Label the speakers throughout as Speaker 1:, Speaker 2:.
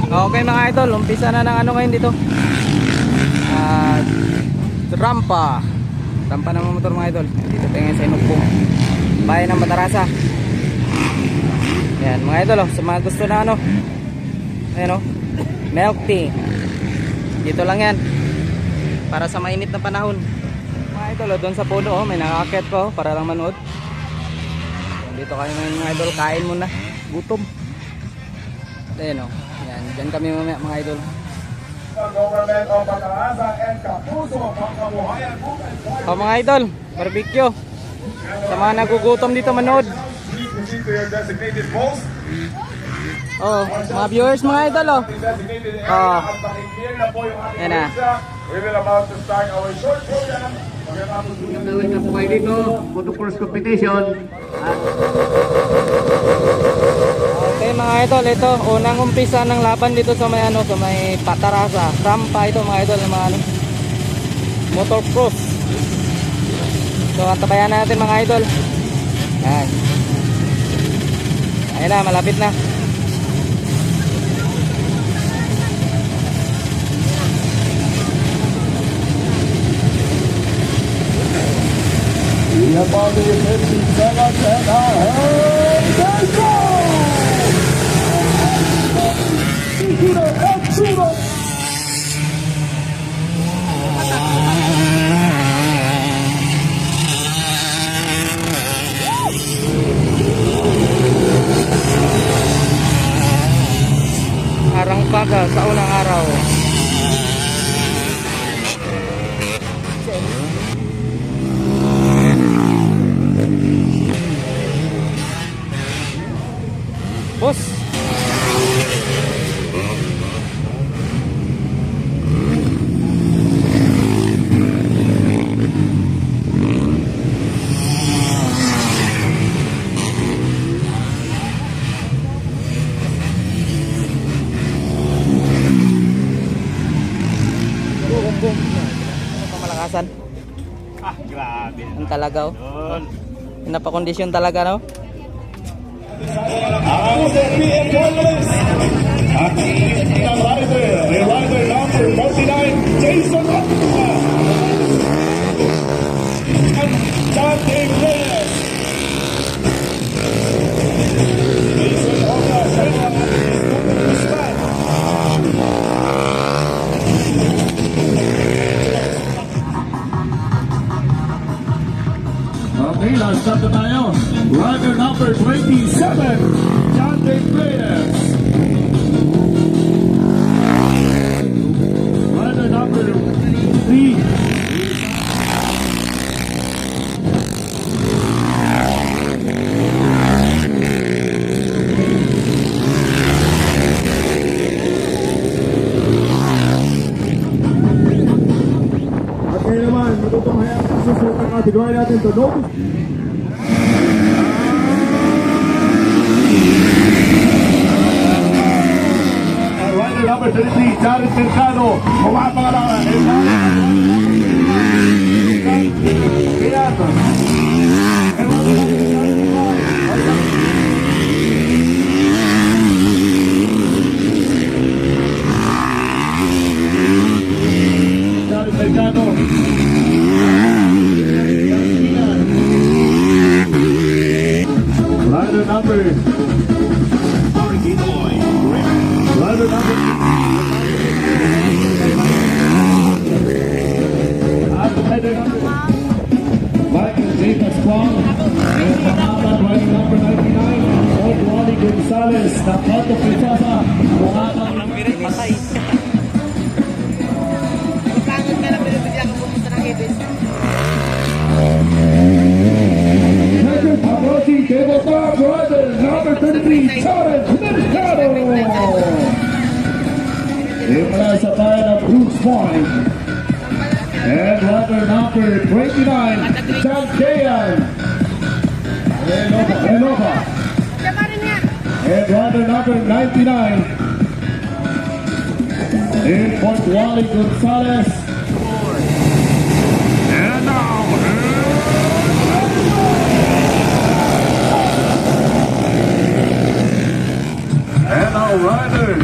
Speaker 1: Okay mga idol, umpisa na ng ano ngayon dito. Rampa. Rampa ng motor mga idol. Dito tayo ngayon sa Inugpong, bayan ng Batarasa. Yan mga idol, sa mga gusto na ano, ayan o, milk tea. Dito lang yan, para sa mainit na panahon. Mga idol, doon sa puno may nakakakit ko para lang manood. Dito kayo mga idol, kain muna, gutom. Ayan o, yan, dyan kami mga idol. Mga idol, barbecue. Sa mga nagugutom dito manood. Oh, mga viewers mga idol oh. Oh. Yan na.
Speaker 2: We will about to start our short program. Gawin na po kayo dito, photo course competition.
Speaker 1: Okay mga idol, ito unang umpisa ng laban dito sa may ano, sa may Batarasa. Rampa ito mga idol, ng mga ano, motor cross. So antabayan natin mga idol. Yan. Ayun na, malapit na.
Speaker 2: We have all the 50 seconds and our hands and go!
Speaker 1: Arang paga sa unang araw. Boss. Pamalakasan.
Speaker 2: Grabe.
Speaker 1: Ang talaga oh. Napakondisyon talaga no.
Speaker 2: Ang PM Toilets at ang rider number 49 Jason Octa at John Davis. Jason Octa sa okay, last up na tayo. Rider number 27, John De Freitas. Rider number 3. At ngayon naman, matutunghayan ang susunod na kategory natin to notice. Rider number 33, Jared Mercado. Mga pangalaman. Jared Mercado. Rider number Rider number Michael Jacobs Kwong and pangalan rider number 99 Old Wally Gonzalez ng Pato Princesa
Speaker 1: Ang birit patay.
Speaker 3: Pangit ka na pinipigyan ko pumunta ng ibig.
Speaker 2: Approaching tabletop rider number 33 Challenge Mercado mula sa bayan ng Bruce Point. And rider number 29, John Dayan. Renova. And rider number 99, in Fort Wally Gonzalez. And now, and our rider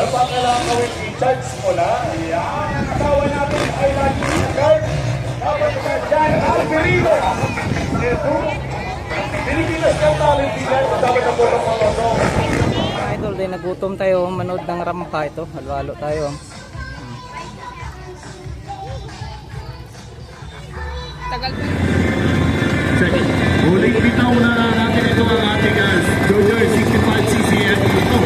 Speaker 2: Ano pa kailangan gawin? I-charge mo na. Yan. Ang katawan natin ay lagi i-charge. Dapat ka dyan. Alberino. Ito. Pilipinas ng talent dyan. Dapat na po ng mga
Speaker 1: Mga idol, din nagutom tayo. Manood ng rampa ito. Halo-halo tayo.
Speaker 2: Huling bitaw na natin ito ang ating Jojo 65cc at ito.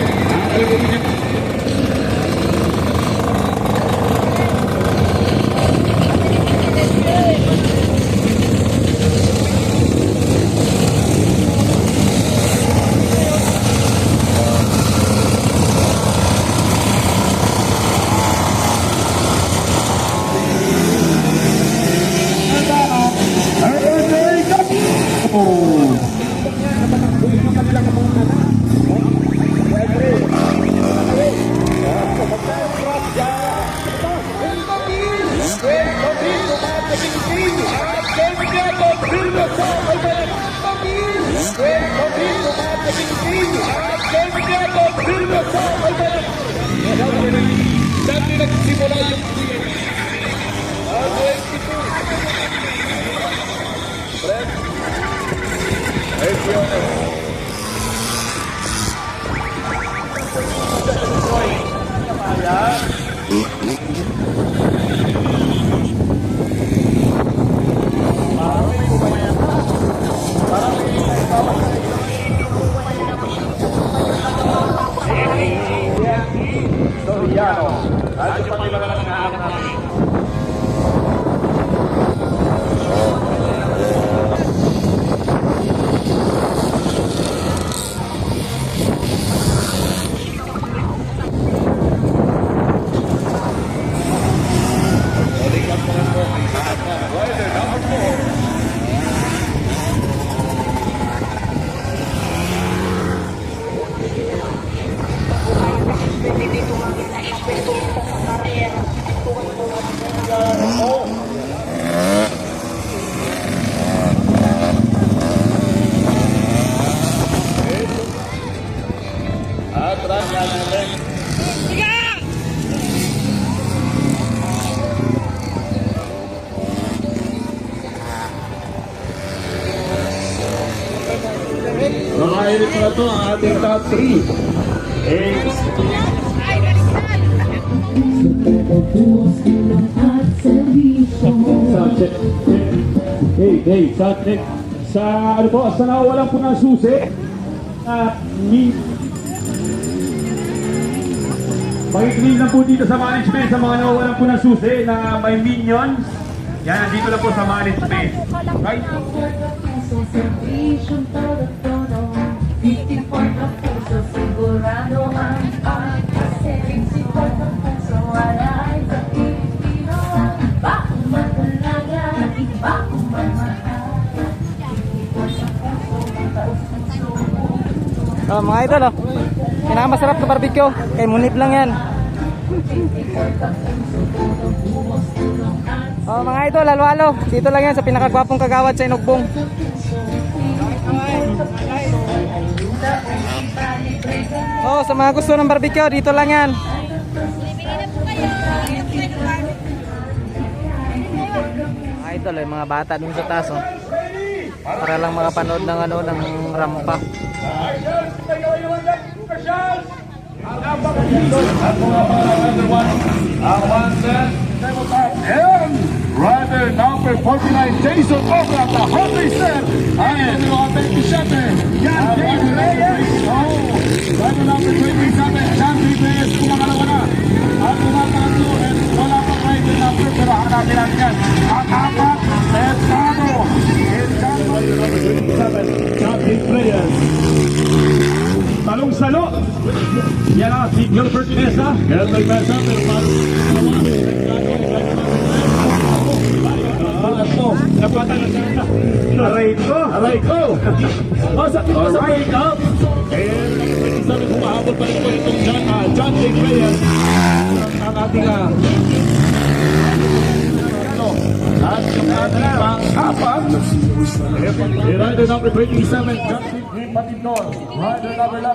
Speaker 2: Nakainit na ito ang ating top 3. Sa ano po, sa nawawalan po ng susi, pakikinig lang po dito sa management sa mga nawawalan po ng susi na may minions. Yan, dito lang po sa management. Right?
Speaker 1: Oh, mga idol, oh. Pinakamasarap na barbecue. Kay Munip lang yan. Oh, mga idol, halo-halo. Dito lang yan sa pinakagwapong kagawad sa Inugbong. Oh, sa mga gusto ng barbecue, dito lang yan. Mga idol, yung mga bata dun sa taas, oh. Para lang makapanood ng ano, ng rampa.
Speaker 2: And rider number 49, Jason Oka, the Honda Step. Ayan, yung ating isyate. Yan, Jason Reyes. Rider number 27, John Reyes, kumakalawa na. At kumakalawa, and wala pang rider number, pero hanapin natin yan. Ang apat, Estado. And John Rider number 27, John Reyes. Talong-salo. Yan ang si Gilbert Mesa. Gilbert Mesa, pero parang napatan na siya. Aray ko. Masakit mo sa make-up. And sabi ko mahabol pa rin ko itong John Dick Reyes. Ang ating at yung ating pang-apat. Rider number 27, John Dick Patidor. Rider number 11.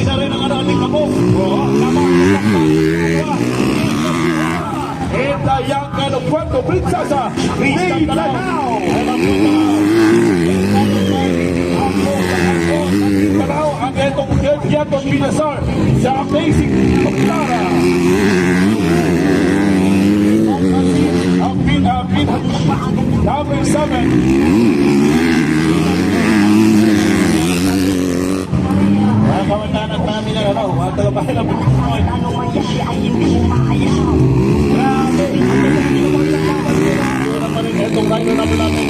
Speaker 2: Isa rin ang ating kamo. Oo, tama. And the young man of Puerto Princesa, Cristian Talao. Talao ang etong Yaton Pinasar sa Amazing Pagkara. Ang number 7. Mga kamandanan namin na ano, mga tagabahan ng Pinoy. Grabe! Wala pa rin itong rider namin natin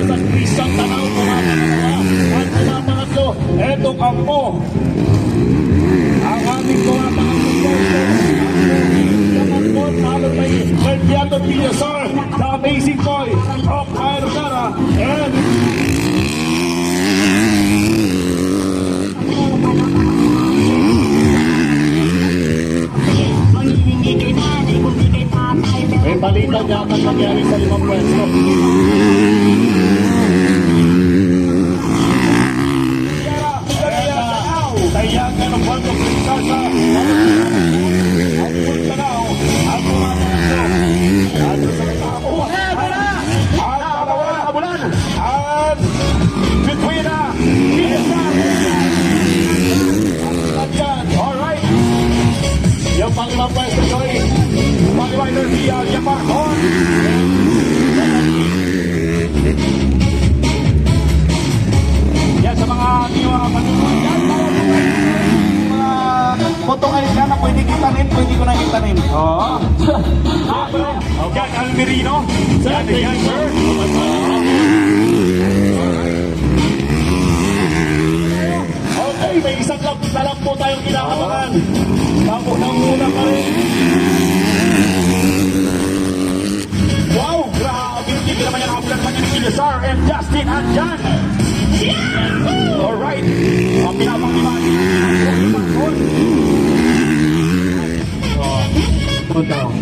Speaker 2: sa Cristian Talao, mga at mga pangatlo, etong Ampo. Ang ating mga pangatlo, followed by Yaton Pinasar, the Amazing Boy of Ayrocara, and may balita dapat nangyari sa 5 pwesto. Kaya ka ng Puerto Princesa, ang mga at between alright. Yung pangilang pwesto, Joy. Pang-rider via Yamaha. Yan sa mga panunuan yan. Mga motong ayos yan na pwede kitanin, pwede ko na kitanin. Oo. Yan, Almerino. Yan, sir. Okay, may isang lap na lang po tayong kinakabahan. Tapos na muna pa rin. Wow, grabe. Hindi naman yan kapulan naman yung Pinasar and Justin Anjan. Alright. Ang pinapang-iman. Good down.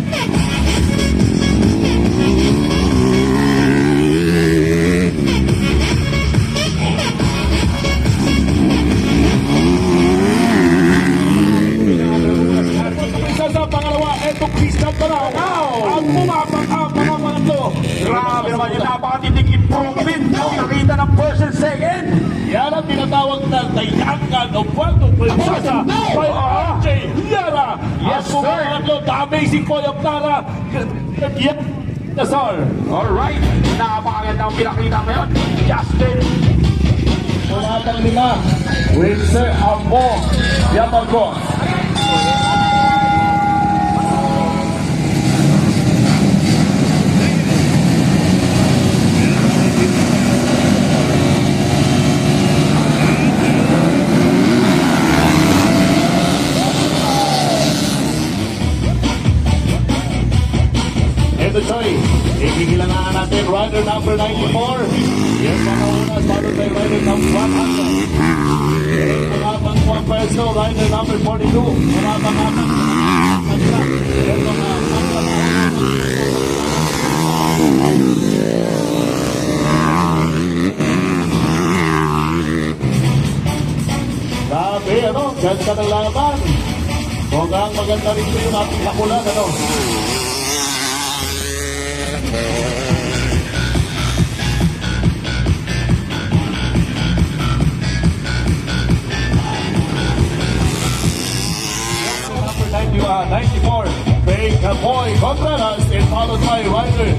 Speaker 2: Sa pangalawa, eto Cristian Talao. Ang pumapang-apang ito. Grabe naman yung napakatinding improvement na pinakita ng first and second. Yan ang tinatawag na Dayangan of Puerto Princesa by RJ Lara. Yes, sir. Ang pumapang the Amazing Boy of Lara. Nazar. Alright. Napakaganda ang pinakita ngayon. Justin. Pumapang 5. Windsor Ambo. Yamalco. Ito, Choy. Ikikilangan natin rider number 94. Yes, mga unas, followed by rider number 100. Pumapang 1 peso, rider number 42. Pumapang apat. Sabi, ano, ganda ng laban. Mukhang maganda rin yung ating kakulan, ano. Number 94, Fake Boy Contreras, and followed by rider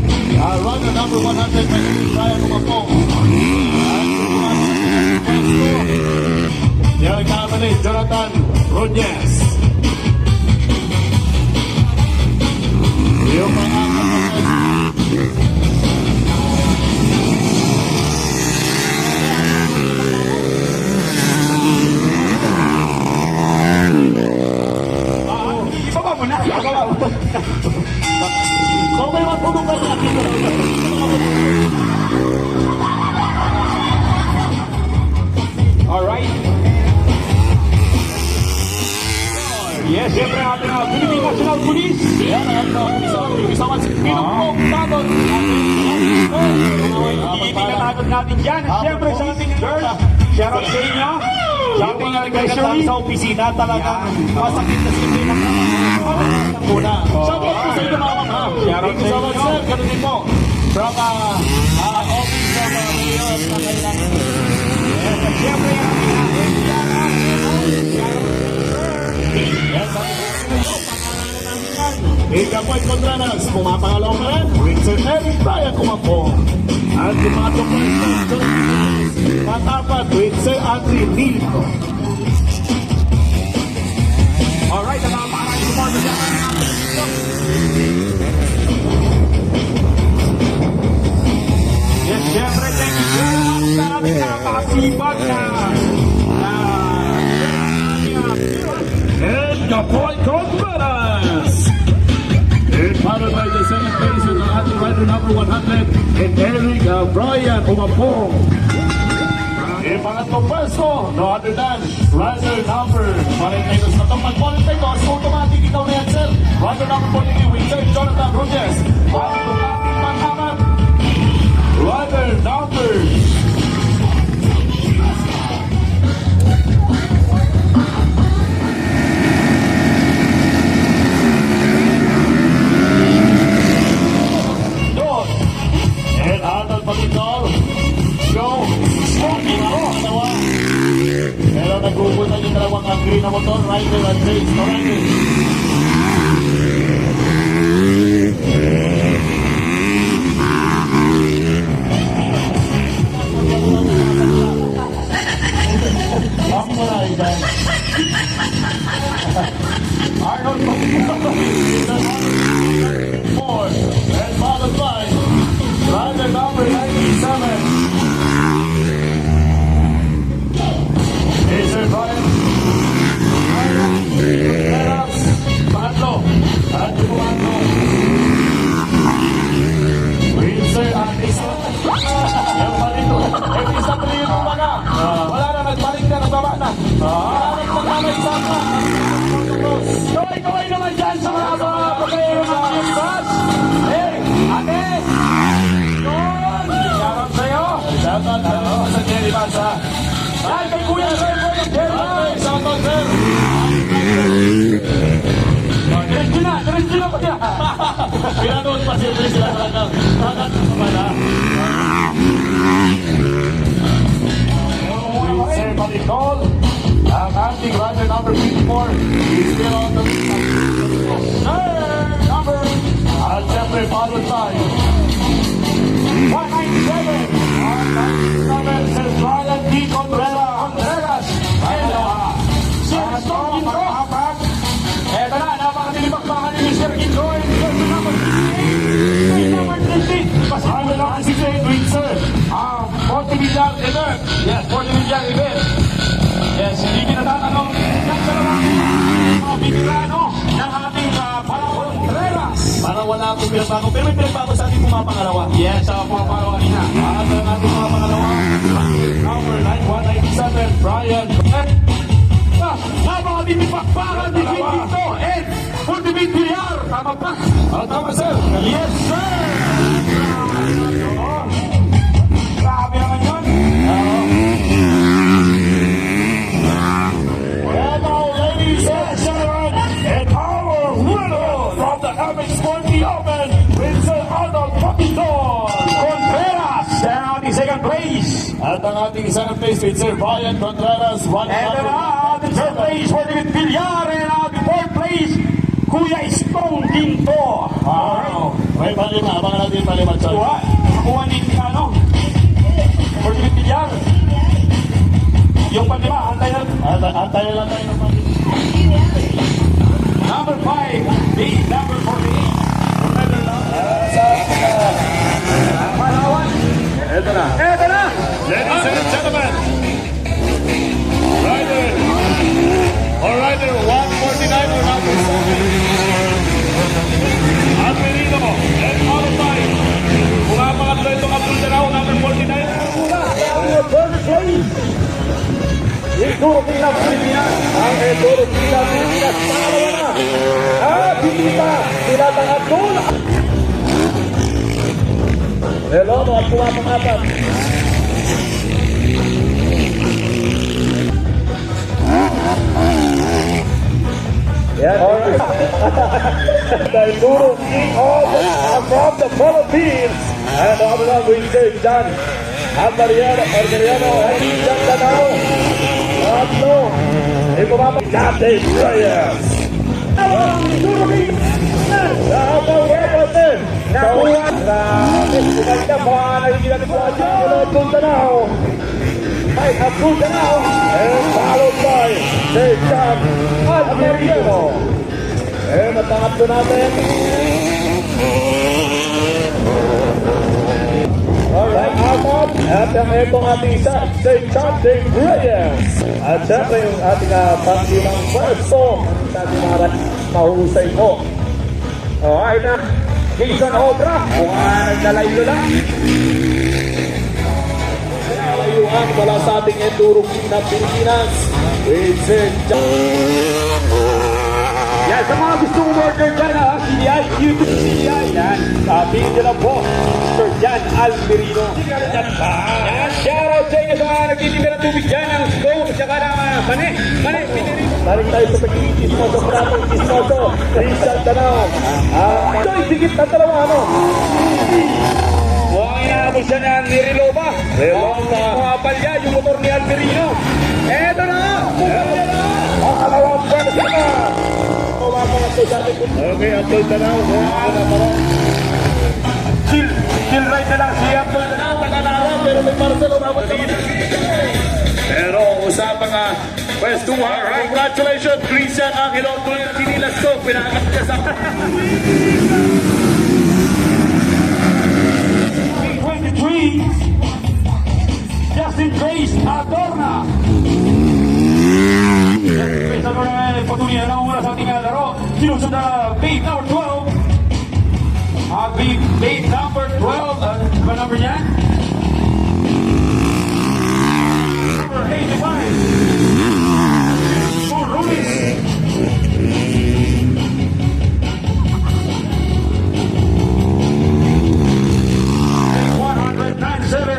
Speaker 2: number 100, Brian Umapong. Yan kamali, Jonathan Roñez. Yung mga ibaba mo na. Kung may matulong ka na, alright. Yes, siyempre ang ating Philippine National Police. Yan ang isawan si Pinong Tagon. Itinatagod natin dyan. Siyempre sa ating girls.
Speaker 4: Shoutout sa inyo. Sabi nga nagkakalang sa opisina talaga. Masakit na si Pinang muna. Shoutout po sa inyo mga mama. Thank you so much sir. Ganun din po. From office of Mayor na kailangan. Yes, at syempre Ikapoy Contreras, pumapangalaw ka rin. Windsor Eric, Brian Kumapong. At yung mga tungkol matapat, Windsor Andrew Nilko. Alright, ang mga maraming suporta siya. Yes, syempre, thank you so much sa ating napakasipag na Ikapoy Contreras.
Speaker 2: And followed by the second place with the ating rider number 100 and Eric Brian Umapong. In pangatlong pwesto, no other than rider number 42. Sa itong mag-42, automatic ikaw na yan, sir. Rider number 43 with Sir Jonathan Rogers. At itong ating pang-apat, rider number and Arnold Pagitol. Go! Smoking ako! Dalawa. Pero nagpupunta yung dalawang angry na motor. Rider and James Torrente. Ako mo na, Ivan. Arnold Pagitol. Four. And followed by rider number 97. Sir Brian. Peras. Pangatlo. At yung pangatlo. Windsor at isa. Yung palito. Eh, isa pa rin yung umaga. Wala na, nagbalik na, nagbaba na. Nagpagkamay sa pa. Kaway naman dyan sa mga pagkain ng mga bus. Hey, ate! Shoutout sa'yo. Shoutout sa Jerry Basa. Ay, kay Kuya Sir, Jerry Basa. Shoutout sir. Diretso na pa niya. Pinanood pa siyempre sila talagang. Bakit pala? Sir Palicol, ang ating rider number 54 is still on the number. At siyempre followed by 197. 197, Sir Brian D. Contreras. Sir Stone Ginto. Eto na, napakatilipak-bakan ni Mr. Ginto. Number 50. Pasano lang si Sir Windsor. 40 million event. Yes, 40 million event. Yes, hindi kinatatanong. Yan sa naman mga bigilano ng ating Contreras. Parang wala akong pinagbago. Pero may pinagbago sa ating pumapangalawa. Yes, sa pumapangalawa nila. At ang ating pumapangalawa, number 9197, Brian. Napakatipipakpakan ni Ginto and Ultimate Villar. Tama pa? Tama sir. Yes sir. Grabe naman yun. Hello ladies and gentlemen, and our winner from the MX40 Open, Windsor Arnold Pagitol Contreras. Yan ang ating second place. At ang ating second place with Sir Brian Contreras. And ang ating third place for the Villar. And ang ating fourth place, Kuya Stone Ginto. Wow. May palima. Abangan natin palima. Nakuha ni ano? For the Villar. Yung palima. Antay na lang tayo ng palima. Number 5. The number 48. Palawan. Eto na. Ladies and gentlemen. Rider 149 or number 7. Almerino and qualified. Pumapangatlo itong Abdul number 49. Ito bilang Pilipinas. Ang ito bilang Pilipinas. Pangalawa na. At hindi pa tinatang Abdul. Hello mga pumapangapat.
Speaker 4: The Enduro King from the Philippines. And on the we say John Almariano at John Danao. Tatlo. Ipumapag natin Reyes. Ang Enduro King. Nakapag-weapon. Nakuha. Kumanda pa. Nagiging natin po ang John Danao. Ay, Abdul Danao. And followed by John Almariano. And at pangatlo natin. Alright, out. At itong ating isa, St. John Dave Reyes. At syempre yung ating pang-limang pwesto. Natin mga mahusay po. Alright na. Jason Obra. Kung nagdalaylo lang. Layuan wala sa ating Enduro King ng Pilipinas. With St. John. Yan, sa mga gustong order dyan CDI, YouTube CDI, yan. Sabihin nyo lang po, Sir Jan Almerino. Yan, shoutout sa inyo sa mga nagtitipid ng tubig dyan, ng stove, saka ng mani, pinirito. Tarik tayo sa pagiging chismoso, pratong chismoso, Rizal Danao. Ito'y digit na dalawa, ano? Mukhang inaabot siya ng Niriloba. Mukhang palya, yung motor ni Almerino. Eto na! Ang kalawang pwesto na! Okay, Abdul Danao. Chill right na lang si Abdul Danao. Tagalaraw, pero may Marcelo umabot sa gitna. Pero usapang pwesto, congratulations, Christian Angelo. Tuloy na sinilas ko. Pinakat niya sa 23. Justin Grace Adorna. Esa no es oportunidad na una sa ating laro. Sinusunod na bait number 12. Bait number 12. Ano number niya? Number 85. For Ruiz.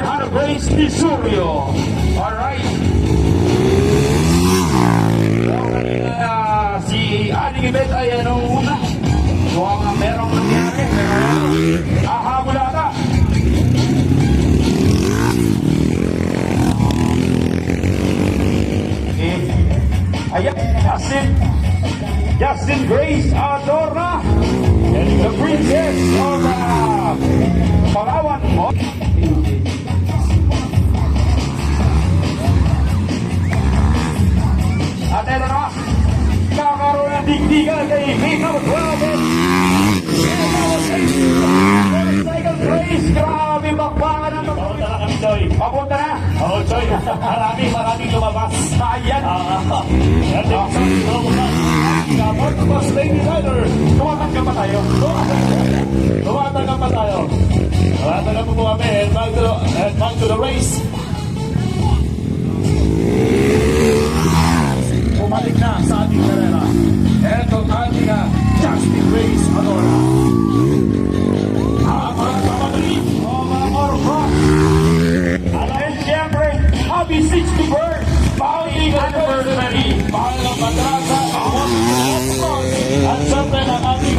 Speaker 4: Hannah Grace Isurio. Alright. Si Aling Ibet ay anong una? Mukhang merong nangyari. Ahabol ata. Ayan, Justin Grace Adorna. The princess of Palawan. At ito na, kakaroon ng digdigan kay Big Number 12. Second place, grabe bakbangan ng mga. Papunta na kami, Choy. Papunta na? Oo, Choy. Maraming lumabas. Ayan. Yan, Kapag mas lady rider, tumatanggap pa tayo. Tumatanggap pa tayo. Tumatanggap po kami and back to the race. Bumalik na sa ating karera. Ito ating Justin Grace Adorna. Ang mga kapatid o mga orfra. And siyempre, happy 60 birds. Bawal iligan ng birthday. Bawal ng madrasa. At siyempre ng ating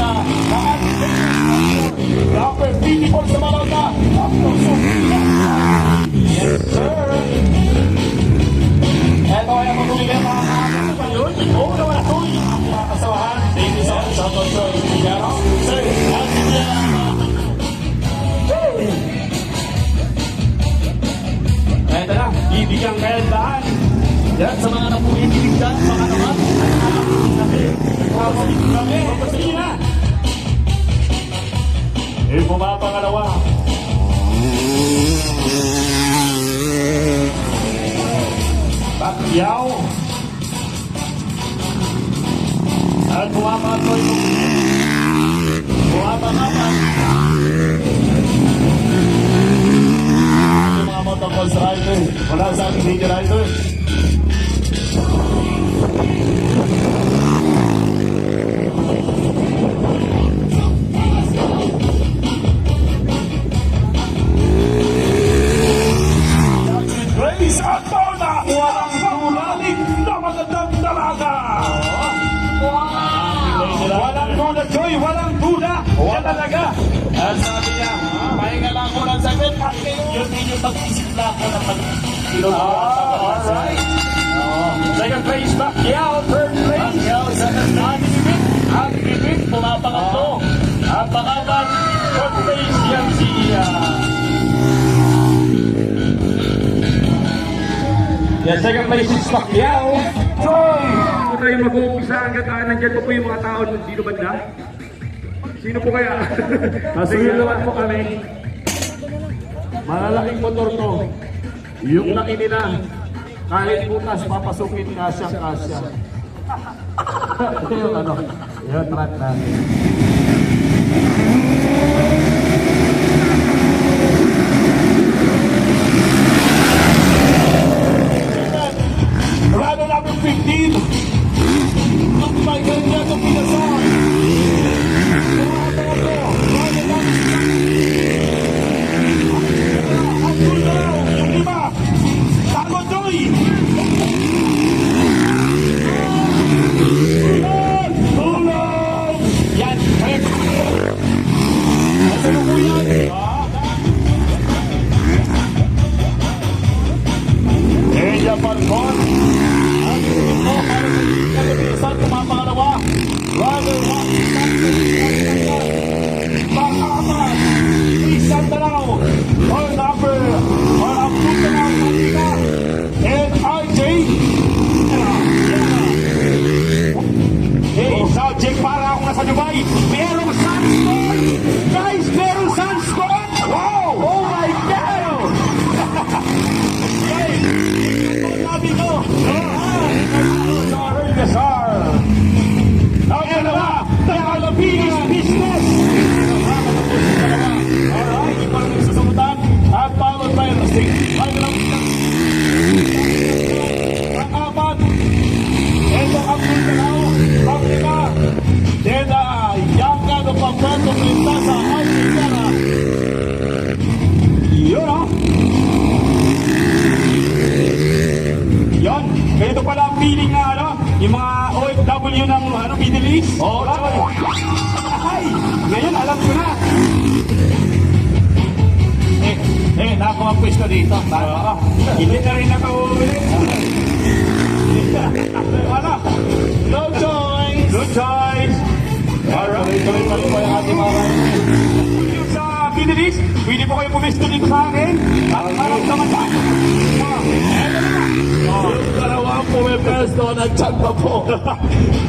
Speaker 4: number 54 sa Malota. Yes, sir. Ito ay ang patuloy mga kakakot pa yun. Oo naman ito. Mga kasawahan. Thank you so much. Shout out sir. Sir, ito na. Ibigyan kayo daan. Yan sa mga napulitig dyan. Mga naman. Sige na. Pumapangalawa. Pacquiao. At pumapangoy mo. Pumapangapan. Ang mga motocross rider. Wala sa ating video rider. Grace Adorna. Walang tulalig na magandang dalaga. Walang duda, Joy. Walang duda. Yan talaga.
Speaker 2: At sabi niya, pahinga lang ko ng saglit. At yun din yung pag-isimla ko na
Speaker 4: Alright. Second place, Pacquiao. Third place.
Speaker 2: Pacquiao sa nanimit.
Speaker 4: Ang ibig pumapangatlo. At pangalan, fourth place yan si Yes, second place is Pacquiao.
Speaker 5: Joy! Kung tayo mag-uumpisa hanggang nandyan po yung mga tao ng sino banda? Sino po kaya?
Speaker 4: Masulawan mo kami. Malalaking motor to. Yung laki nila. Kahit butas, papasukin kasya-kasya. Yung ano, yung track natin. Rado namin 15. Ang may ganyan itong pinasal. Yung lima. Tago Joy. Tulong! Yan. Ano po yan? Japan Con. Ang ito para sa kalibisan pumapangalawa. Rather one. Pang-apat. Isang Tanaw. Or number. Or ang Tanaw. And RJ. Hey, subject para ako nasa Dubai. Merong sunscreen. Guys, merong sunscreen. Wow! Oh my God! Hey! Sabi ko! Sorry, Gasar! Ang dalawa! Ang biggest business! Alright, ipang nagsasamutan at followed by Rusting. Ang apat, ito ang Mindanao, ang lima, then Yanga ng Pampuerto Princesa, ang Mindanao. Yun o! Yon, ganito pala ang feeling na ano, yung mga OFW ng ano, Middle East. Oo, ay, ngayon alam ko na. Nakakuha ang pwesto dito. Hindi na rin nakaulit. Wala. No choice. No choice. Alright, tuloy-tuloy po yung ating mga yung sa Middle East, pwede po kayo pumesto dito sa akin. At maramdaman sa akin. Dalawang pumepesto, nandyan pa po.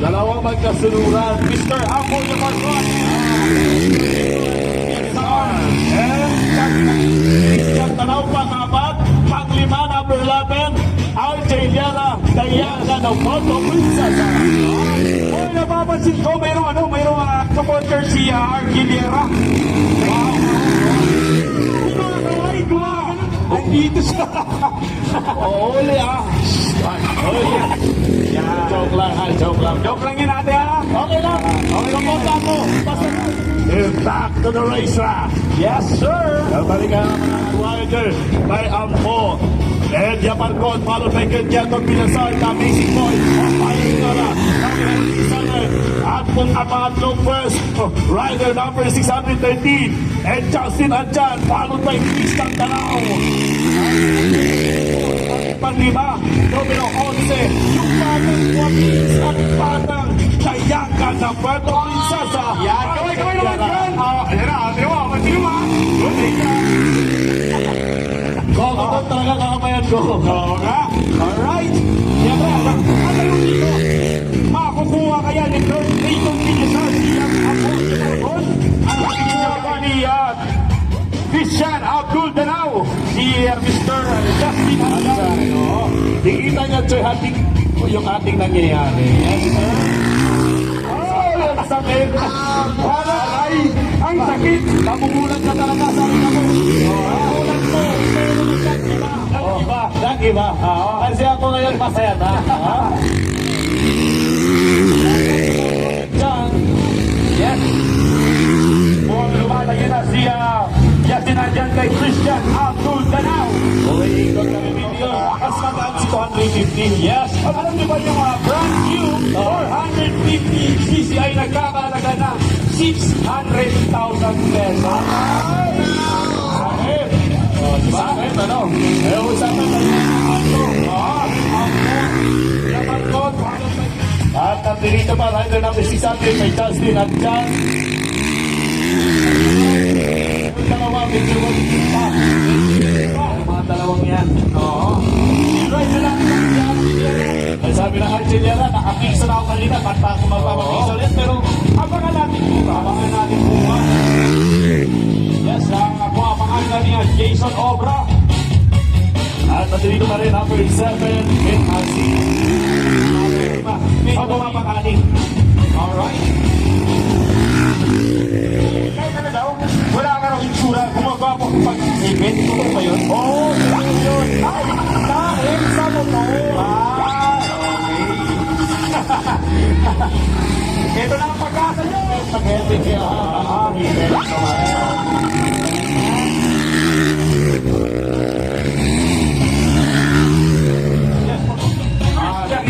Speaker 4: Dalawang magkasunuran. Mr. Apple the first one. And Tanaw pang-apat, pang-lima, number 11, RJ Liana, Dayaga ng Photo Princess. Oy, napapansin ko, mayroong supporter si Argiliera. Wow. Andito siya. Uli Joke lang ha, joke lang. Joke lang yun ate ha. Okay lang. Okay lang po ako. Basta back to the racetrack. Yes sir. Balikan ang mga rider by Ampo. And Japan Code followed by Kenyatta Pinasal, Amazing Boy, Payinara, at kung ang pangatlong first, rider number 613, and Justin Adjan, followed by Tristan Tanaw. Panlima, numero 11, yung batang Joaquins at batang Dayaga ng Puerto Princesa. Yan, kaway naman yan. Ayan na, ate mo, matino mo. Ito talaga kakamayan ko. Oo nga. Alright. Siyempre, ang tanong dito, makukuha kaya ni Lord Clayton Pinasal siyang ako ang pinagawa ni Christian Abdul Danao, si Mr. Justin Adjan. Dikita niya, Choy, yung ating nangyayari. Yes, sir. Oh, ang sakit. Para ay, ang sakit. Namumulat ka talaga sa akin ako. Namulat ko. Nag-iba. Kasi ako ngayon masaya na. Diyan. Yes. Kung lumalagyan na siya, Justin Adjan kay Christian Abdul Danao. Uy, ikot kami video. Mas magaan 250. Yes. Alam niyo ba yung brand new 450cc ay nagkakalaga ng 600,000 pesos? Bakit? Bakit? Ano? Usapan na at nandito pa, rider number 600 may Justin at John. Dalawa, medyo pa. Mga dalawang yan. Oo. Rider number 600. Ay sabi ng Argeliera, nakapisa na ako kanina. Ba't pa ako magpapapisa ulit? Pero abangan natin po. Abangan natin po. Yes, ako abangan na niya Jason Obra. At nandito pa rin number 7 with Asi. Ako mapakaling. Alright. Kahit ano daw, wala ka raw itsura. Gumagawa po pag-event. Ito ba yun? Oo, yun. Ay, dahil sa motor. Okay. Ito na ang pagkasa nyo. Pag-event kayo.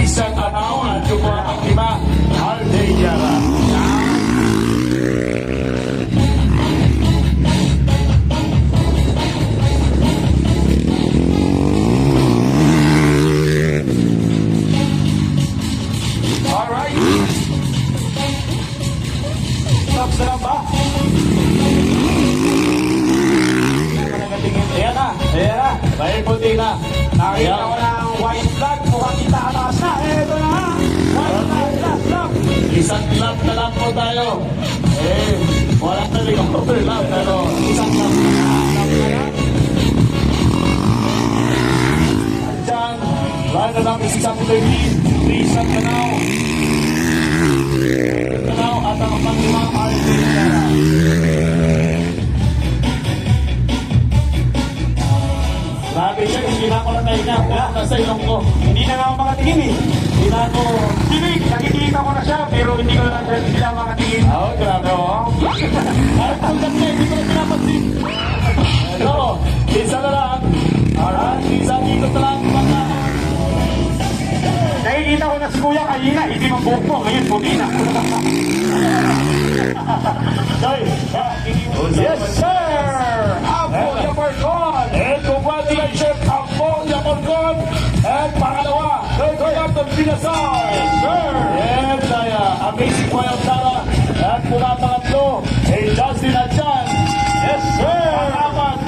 Speaker 4: Isang tanaw at yung mga aktima, Argeliera. Alright. Stops na lang ba? Ayan na. Ayan na. Bayan puti na. Nakita ko na ang white flag. Mukhang itataas na. Eto na nga. White flag, last lap. Isang lap na lang po tayo. Walang talagang overlap. Pero isang lap na lang. Diyan, rider namin si Samuel Rizal Tanaw. Tanaw at ang panglimang Argeliera. Grabe siya, hindi na ako natahinga. Nasa ilong ko. Hindi na nga ako makatingin eh. Hindi na ako... Sinig, nakikita ko na siya, pero hindi ko na sila makatingin. Oo, grabe o. Kahit ang ganda, hindi ko na pinapansin. Ito, isa na lang. Alright, isa dito na lang. Nakikita ko na si Kuya kanina, hindi mabuhok mo. Ngayon, puti na. Yes, sir! Apo Yamarcon! And congratulations, Apo Yamarcon! And pangalawa, third captain Pinasar! Yes, sir! And amazing po yung Tara. At mula pangatlo, Justin Adjan. Yes, sir! Pang-apat,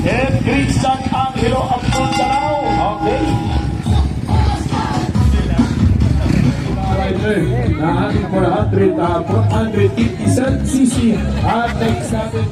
Speaker 4: and Christian Angelo Abdul Tanaw. Okay.
Speaker 5: Rider na ating 450cc at next natin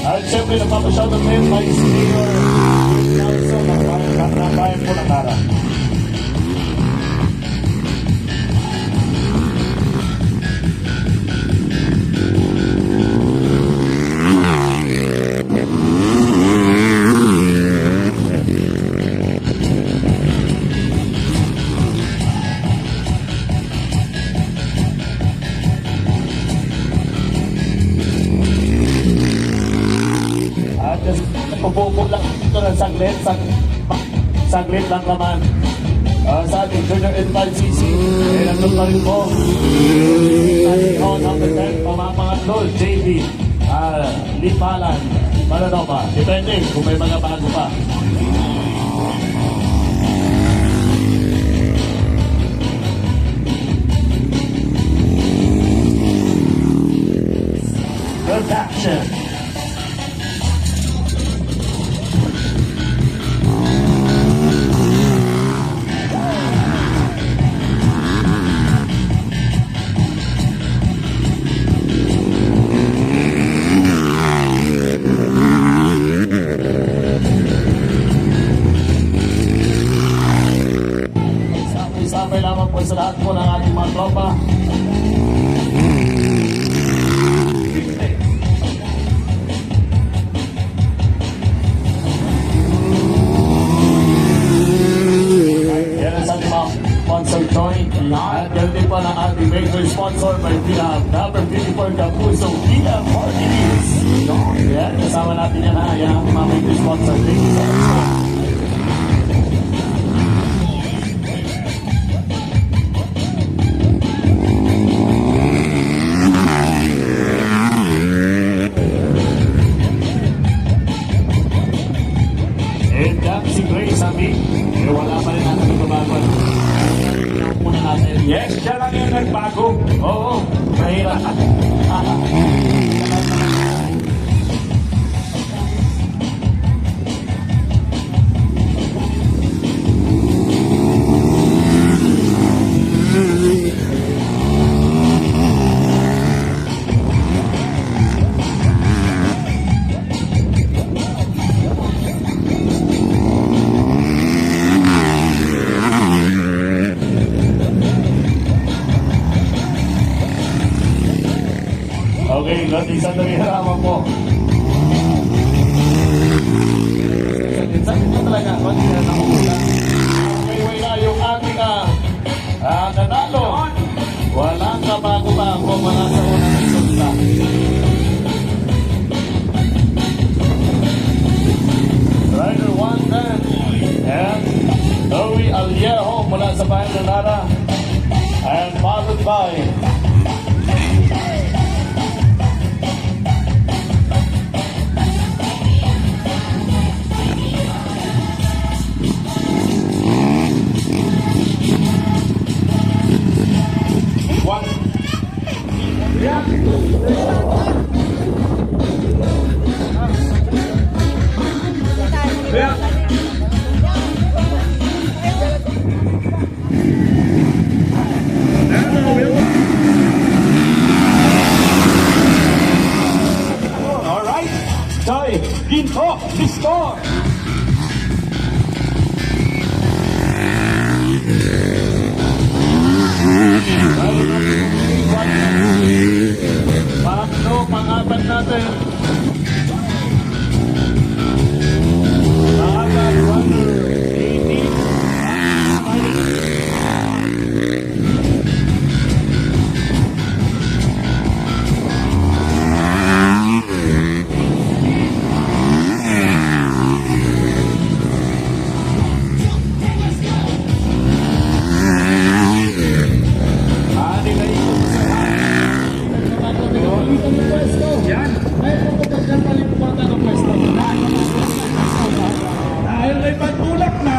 Speaker 4: At siyempre, nagpapashoutout ngayon by Senior Nelson ng bayan po ng Nara. Pupupog lang ito ng saglit lang naman. Sa ating Junior N5cc, nandun pa rin po. Number 10, pamapangatlo, JB, Lipalan, Mananopa. Depende kung may mga bago pa. lahat po ng ating mga tropa. Yan ang ating mga sponsor joint. At yan din po ng ating major sponsor by Villa number 54 Kapuso Villa Martinez. Yan, kasama natin yan ha. Yan ang mga major sponsor. Thank you so much. And si Grace sabi, wala pa rin natin nagbabago. Muna natin.
Speaker 5: Yes, siya lang yung nagbago.
Speaker 4: Oo, mahirap. Okay, Lodi, sandali harapan po. Sakit na talaga. Lodi, na nakukula. Okay, na yung ating nanalo. Walang kabago-bago mula sa unang resulta. Rider 110 and Zoe Aliejo mula sa bayan ng Nara. And followed by
Speaker 5: Alright, Joy, Ginto, Distor.
Speaker 4: Pangatlo, pang-apat natin. Pang-apat, Wonder 18. Ani na ito sa yan. Ay, pagkakasyan paliputan ng pwesto.
Speaker 5: Dahil may pagtulak na.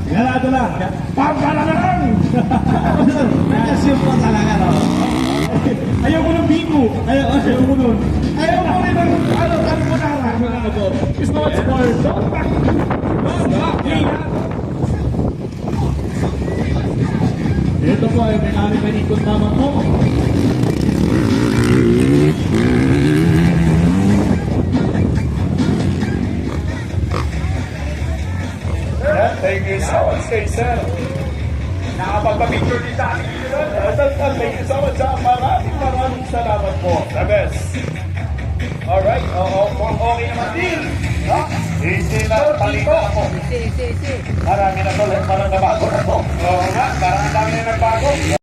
Speaker 5: Ganado lang. Pagkala na lang.
Speaker 3: Nag-assume po talaga, no?
Speaker 5: Ayaw ko ng bingo. Ayaw ko nun. Ayaw ko rin ng ano mo na. It's not sport.
Speaker 4: Ito po ay may-ari na ikot naman po.
Speaker 5: Thank you so much, sir. Nakapagpa-picture din sa akin yun. Thank you so much. Maraming salamat po. The best. Alright. Okay naman din.
Speaker 4: Easy na, paliko ako.
Speaker 3: Si.
Speaker 4: Marami na to, parang nabago na to.
Speaker 5: Oo nga, parang ang dami na nagbago.